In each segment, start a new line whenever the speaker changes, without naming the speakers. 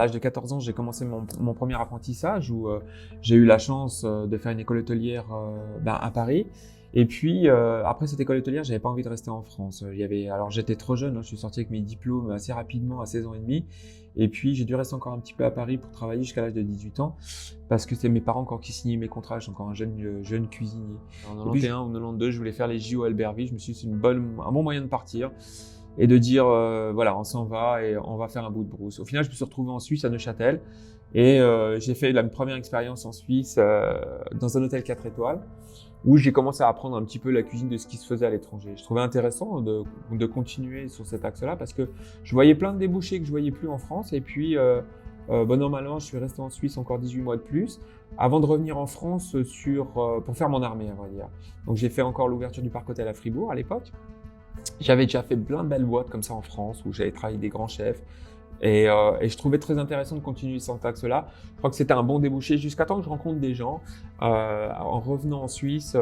l'âge de 14 ans, j'ai commencé mon premier apprentissage où j'ai eu la chance de faire une école hôtelière à Paris. Et puis, après cette école hôtelière, j'avais pas envie de rester en France. Alors j'étais trop jeune, hein, je suis sorti avec mes diplômes assez rapidement, à 16 ans et demi. Et puis, j'ai dû rester encore un petit peu à Paris pour travailler jusqu'à l'âge de 18 ans, parce que c'était mes parents encore qui signaient mes contrats, je suis encore un jeune cuisinier. En 91 ou 92, je voulais faire les JO à Albertville, je me suis dit c'est un bon moyen de partir et de dire, voilà, on s'en va et on va faire un bout de brousse. Au final, je me suis retrouvé en Suisse, à Neuchâtel, et j'ai fait la première expérience en Suisse dans un hôtel 4 étoiles, où j'ai commencé à apprendre un petit peu la cuisine de ce qui se faisait à l'étranger. Je trouvais intéressant de continuer sur cet axe-là parce que je voyais plein de débouchés que je voyais plus en France. Et puis, normalement, je suis resté en Suisse encore 18 mois de plus avant de revenir en France pour faire mon armée, on va dire. Donc, j'ai fait encore l'ouverture du Parc Hôtel à Fribourg à l'époque. J'avais déjà fait plein de belles boîtes comme ça en France où j'avais travaillé des grands chefs. Et je trouvais très intéressant de continuer sur cet axe-là. Je crois que c'était un bon débouché jusqu'à temps que je rencontre des gens en revenant en Suisse,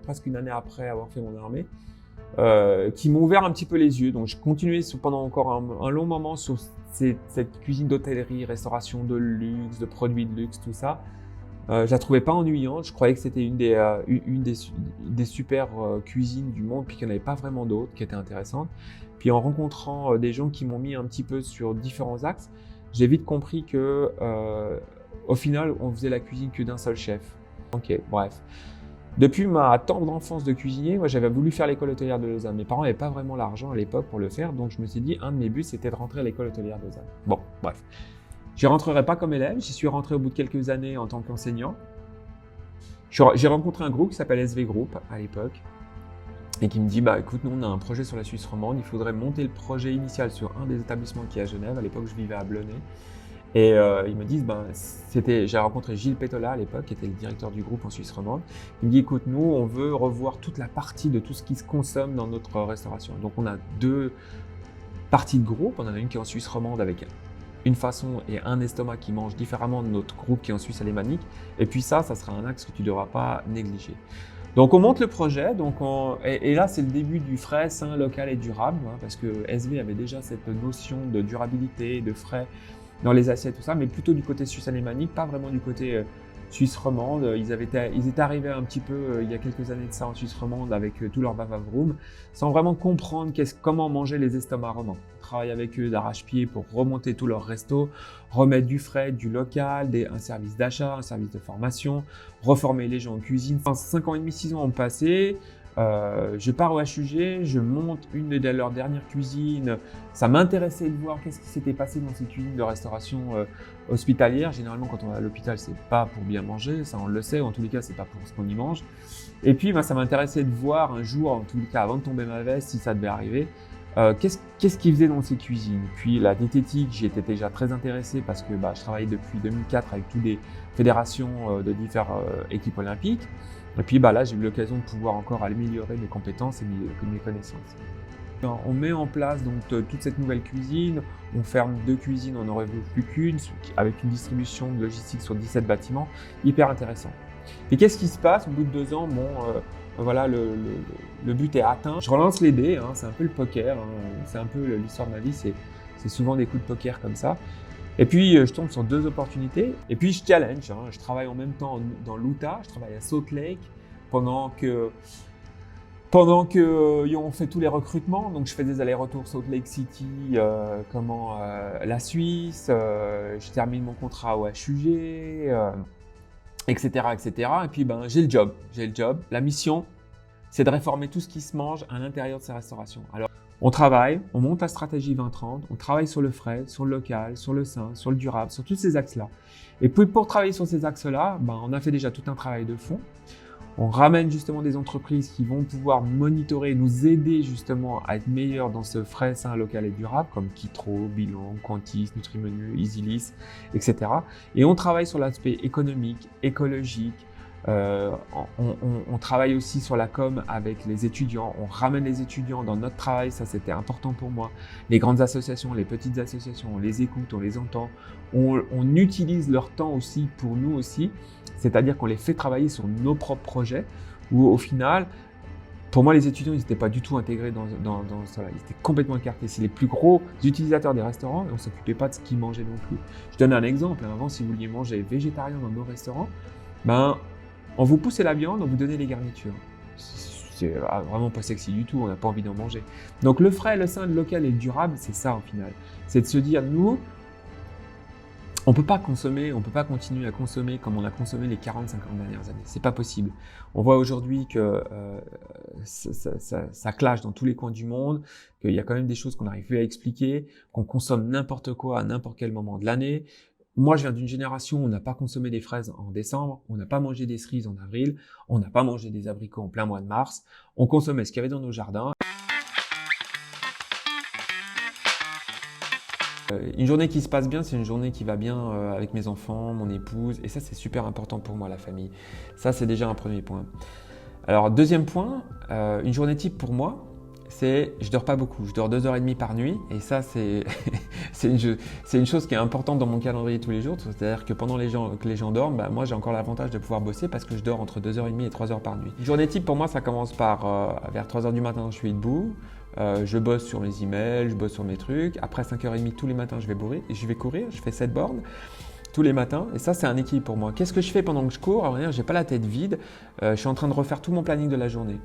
presque une année après avoir fait mon armée, qui m'ont ouvert un petit peu les yeux. Donc je continuais pendant encore un long moment sur cette cuisine d'hôtellerie, restauration de luxe, de produits de luxe, tout ça. Je la trouvais pas ennuyante. Je croyais que c'était une des super cuisines du monde, puis qu'il n'y en avait pas vraiment d'autres qui étaient intéressantes. Puis en rencontrant des gens qui m'ont mis un petit peu sur différents axes, j'ai vite compris que au final, on faisait la cuisine que d'un seul chef. Ok, bref. Depuis ma tendre enfance de cuisinier, moi j'avais voulu faire l'école hôtelière de Lausanne. Mes parents n'avaient pas vraiment l'argent à l'époque pour le faire, donc je me suis dit, un de mes buts c'était de rentrer à l'école hôtelière de Lausanne. Bon, bref. J'y rentrerai pas comme élève, j'y suis rentré au bout de quelques années en tant qu'enseignant. J'ai rencontré un groupe qui s'appelle SV Group à l'époque et qui me dit écoute, nous on a un projet sur la Suisse romande, il faudrait monter le projet initial sur un des établissements qui est à Genève. À l'époque, je vivais à Blonay. Et ils me disent, j'ai rencontré Gilles Pétola à l'époque, qui était le directeur du groupe en Suisse romande. Il me dit, écoute, nous, on veut revoir toute la partie de tout ce qui se consomme dans notre restauration. Donc, on a deux parties de groupe. On en a une qui est en Suisse romande avec une façon et un estomac qui mange différemment de notre groupe qui est en Suisse alémanique. Et puis ça sera un axe que tu ne devras pas négliger. Donc on monte le projet, et là c'est le début du frais, sain, local et durable, hein, parce que SV avait déjà cette notion de durabilité, de frais dans les assiettes, tout ça, mais plutôt du côté suisse alémanique, pas vraiment du côté suisse romande. Ils étaient arrivés un petit peu il y a quelques années de ça en Suisse romande avec tout leur bavavroom, sans vraiment comprendre comment manger les estomacs romans. On travaille avec eux d'arrache-pied pour remonter tout leur resto, remettre du frais, du local, un service d'achat, un service de formation, reformer les gens en cuisine. 5 ans et demi, 6 ans ont passé. Je pars au HUG, je monte une de leurs dernières cuisines. Ça m'intéressait de voir qu'est-ce qui s'était passé dans ces cuisines de restauration hospitalière. Généralement, quand on va à l'hôpital, c'est pas pour bien manger, ça on le sait. En tous les cas, c'est pas pour ce qu'on y mange. Et puis, ça m'intéressait de voir un jour, en tous les cas, avant de tomber ma veste, si ça devait arriver, qu'est-ce qu'ils faisaient dans ces cuisines. Puis la diététique, j'y étais déjà très intéressé parce que je travaillais depuis 2004 avec toutes les fédérations de différentes équipes olympiques. Et puis là, j'ai eu l'occasion de pouvoir encore améliorer mes compétences et mes connaissances. On met en place donc toute cette nouvelle cuisine, on ferme 2 cuisines, on n'aurait plus qu'une, avec une distribution de logistique sur 17 bâtiments, hyper intéressant. Et qu'est-ce qui se passe au bout de 2 ans? Voilà, le but est atteint. Je relance les dés, hein, c'est un peu le poker, hein, c'est un peu l'histoire de ma vie, c'est souvent des coups de poker comme ça. Et puis, je tombe sur 2 opportunités. Et puis, je challenge. Hein. Je travaille en même temps dans l'Utah. Je travaille à Salt Lake pendant que on fait tous les recrutements. Donc, je fais des allers-retours Salt Lake City, la Suisse. Je termine mon contrat au HUG, etc., etc. Et puis, j'ai le job. La mission, c'est de réformer tout ce qui se mange à l'intérieur de ces restaurations. Alors, on travaille, on monte la stratégie 2030, on travaille sur le frais, sur le local, sur le sain, sur le durable, sur tous ces axes-là. Et puis pour travailler sur ces axes-là, on a fait déjà tout un travail de fond. On ramène justement des entreprises qui vont pouvoir monitorer, nous aider justement à être meilleurs dans ce frais, sain, local et durable, comme Kitro, Bilan, Quantis, Nutrimenu, EasyList, etc. Et on travaille sur l'aspect économique, écologique. On travaille aussi sur la com avec les étudiants, on ramène les étudiants dans notre travail, ça c'était important pour moi. Les grandes associations, les petites associations, on les écoute, on les entend, on utilise leur temps aussi pour nous aussi, c'est-à-dire qu'on les fait travailler sur nos propres projets où au final, Pour moi, les étudiants, ils n'étaient pas du tout intégrés dans ça. Ils étaient complètement écartés. C'est les plus gros utilisateurs des restaurants et on ne s'occupait pas de ce qu'ils mangeaient non plus. Je donne un exemple. Avant, si vous vouliez manger végétarien dans nos restaurants, ben, on vous poussait la viande, on vous donnait les garnitures. C'est vraiment pas sexy du tout, on n'a pas envie d'en manger. Donc le frais, le sain, le local et le durable, c'est ça au final. C'est de se dire, nous, on ne peut pas continuer à consommer comme on a consommé les 40-50 dernières années. C'est pas possible. On voit aujourd'hui que ça clash dans tous les coins du monde, qu'il y a quand même des choses qu'on n'arrive plus à expliquer, qu'on consomme n'importe quoi à n'importe quel moment de l'année. Moi, je viens d'une génération où on n'a pas consommé des fraises en décembre, on n'a pas mangé des cerises en avril, on n'a pas mangé des abricots en plein mois de mars. On consommait ce qu'il y avait dans nos jardins. Une journée qui se passe bien, c'est une journée qui va bien avec mes enfants, mon épouse, et ça c'est super important pour moi, la famille. Ça c'est déjà un premier point. Alors deuxième point, une journée type pour moi, c'est je dors pas beaucoup, je dors 2h30 par nuit, et ça c'est une chose qui est importante dans mon calendrier tous les jours, c'est-à-dire que pendant que les gens dorment, bah, moi j'ai encore l'avantage de pouvoir bosser parce que je dors entre 2h30 et 3h par nuit. Une journée type pour moi, ça commence par vers 3h du matin, je suis debout. Je bosse sur mes emails, je bosse sur mes trucs. Après 5h30 tous les matins, je vais courir, je fais 7 bornes tous les matins. Et ça, c'est un équilibre pour moi. Qu'est-ce que je fais pendant que je cours? Alors, j'ai pas la tête vide. Je suis en train de refaire tout mon planning de la journée.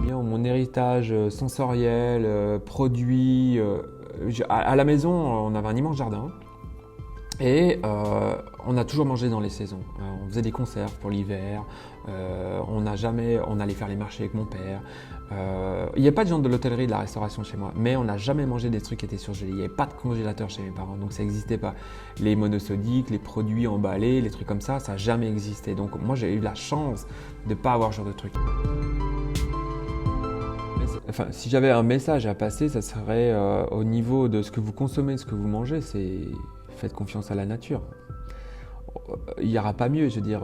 Bien, mon héritage sensoriel, produit. À la maison, on avait un immense jardin. Et on a toujours mangé dans les saisons. On faisait des conserves pour l'hiver. On allait faire les marchés avec mon père. Il n'y a pas de gens de l'hôtellerie et de la restauration chez moi, mais on n'a jamais mangé des trucs qui étaient surgelés. Il n'y avait pas de congélateur chez mes parents, donc ça n'existait pas. Les monosodiques, les produits emballés, les trucs comme ça n'a jamais existé. Donc moi, j'ai eu la chance de ne pas avoir ce genre de trucs. Enfin, si j'avais un message à passer, ça serait au niveau de ce que vous consommez, de ce que vous mangez, c'est faites confiance à la nature. Il n'y aura pas mieux, je veux dire,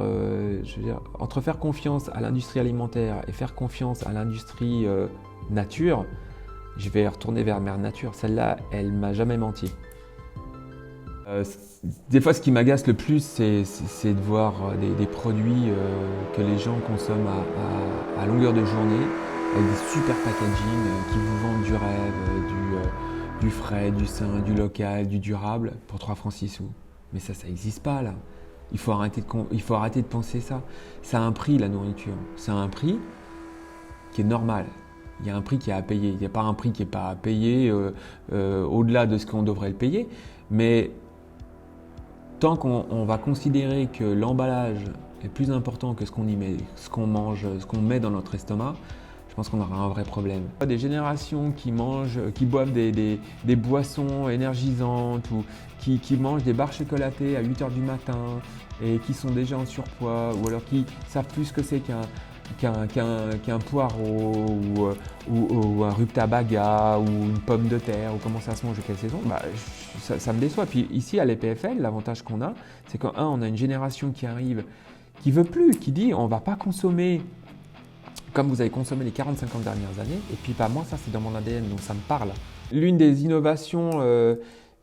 entre faire confiance à l'industrie alimentaire et faire confiance à l'industrie nature, je vais retourner vers Mère Nature. Celle-là, elle m'a jamais menti. Des fois, ce qui m'agace le plus, c'est de voir des produits que les gens consomment à longueur de journée, avec des super packaging qui vous vendent du rêve, du frais, du sain, du local, du durable pour 3 francs 6 sous. Mais ça n'existe pas là. Il faut arrêter de penser ça. Ça a un prix, la nourriture. C'est un prix qui est normal. Il y a un prix qui est à payer. Il n'y a pas un prix qui n'est pas à payer au-delà de ce qu'on devrait le payer. Mais tant qu'on va considérer que l'emballage est plus important que ce qu'on y met, ce qu'on mange, ce qu'on met dans notre estomac, je pense qu'on aura un vrai problème. Des générations qui boivent des boissons énergisantes ou qui mangent des barres chocolatées à 8h du matin et qui sont déjà en surpoids ou alors qui savent plus ce que c'est qu'un poireau ou un rutabaga ou une pomme de terre ou comment ça se mange de quelle saison, bah, ça me déçoit. Puis ici à l'EPFL, l'avantage qu'on a, c'est qu'on a une génération qui arrive, qui veut plus, qui dit on va pas consommer comme vous avez consommé les 40-50 dernières années, et puis moi ça c'est dans mon ADN, donc ça me parle. L'une des innovations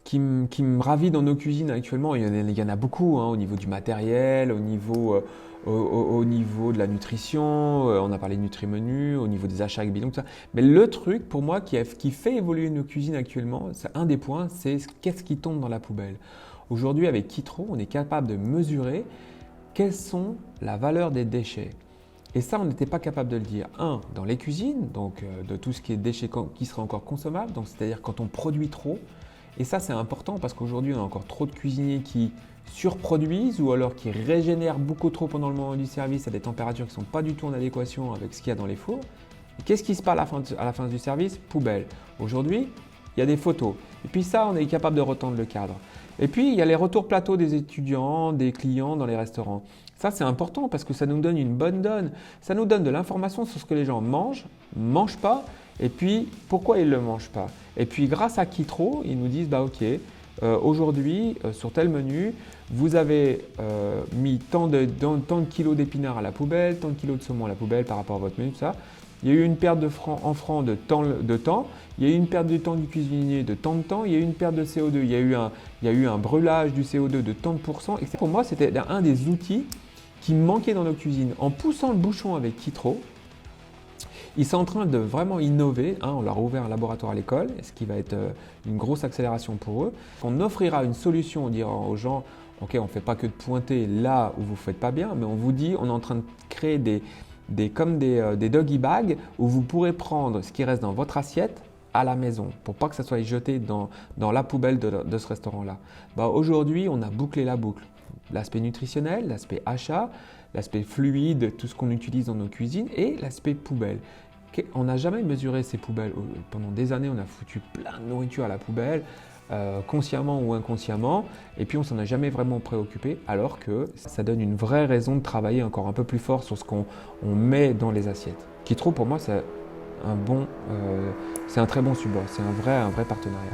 qui me ravit dans nos cuisines actuellement, il y en a beaucoup, hein, au niveau du matériel, au niveau de la nutrition, on a parlé de Nutri-Menu, au niveau des achats avec bidon, tout ça. Mais le truc pour moi qui fait évoluer nos cuisines actuellement, c'est un des points, c'est qu'est-ce qui tombe dans la poubelle. Aujourd'hui avec Kitro, on est capable de mesurer quelles sont la valeur des déchets. Et ça, on n'était pas capable de le dire. Dans les cuisines, donc de tout ce qui est déchets qui serait encore consommable, donc c'est-à-dire quand on produit trop. Et ça, c'est important parce qu'aujourd'hui, on a encore trop de cuisiniers qui surproduisent ou alors qui régénèrent beaucoup trop pendant le moment du service à des températures qui ne sont pas du tout en adéquation avec ce qu'il y a dans les fours. Et qu'est-ce qui se passe à la fin du service? Poubelle. Aujourd'hui, il y a des photos. Et puis ça, on est capable de retendre le cadre. Et puis, il y a les retours plateaux des étudiants, des clients dans les restaurants. Ça, c'est important parce que ça nous donne une bonne donne. Ça nous donne de l'information sur ce que les gens mangent pas, et puis pourquoi ils ne le mangent pas. Et puis, grâce à Kitro, ils nous disent, OK, aujourd'hui, sur tel menu, vous avez mis tant de kilos d'épinards à la poubelle, tant de kilos de saumon à la poubelle par rapport à votre menu, tout ça. Il y a eu une perte de francs de temps, il y a eu une perte du temps du cuisinier de tant de temps, il y a eu une perte de CO2, il y a eu un brûlage du CO2 de tant de pourcents. Et pour moi, c'était un des outils qui manquait dans nos cuisines. En poussant le bouchon avec Kitro, ils sont en train de vraiment innover. On leur a ouvert un laboratoire à l'école, ce qui va être une grosse accélération pour eux. On offrira une solution, on dira aux gens, ok, on ne fait pas que de pointer là où vous ne faites pas bien, mais on vous dit, on est en train de créer comme des doggy bags où vous pourrez prendre ce qui reste dans votre assiette à la maison pour pas que ça soit jeté dans la poubelle de ce restaurant-là. Aujourd'hui, on a bouclé la boucle. L'aspect nutritionnel, l'aspect achat, l'aspect fluide, tout ce qu'on utilise dans nos cuisines et l'aspect poubelle. On n'a jamais mesuré ces poubelles. Pendant des années, on a foutu plein de nourriture à la poubelle, consciemment ou inconsciemment, et puis on s'en a jamais vraiment préoccupé, alors que ça donne une vraie raison de travailler encore un peu plus fort sur ce qu'on met dans les assiettes. Kitro, pour moi, c'est un très bon support, c'est un vrai partenariat.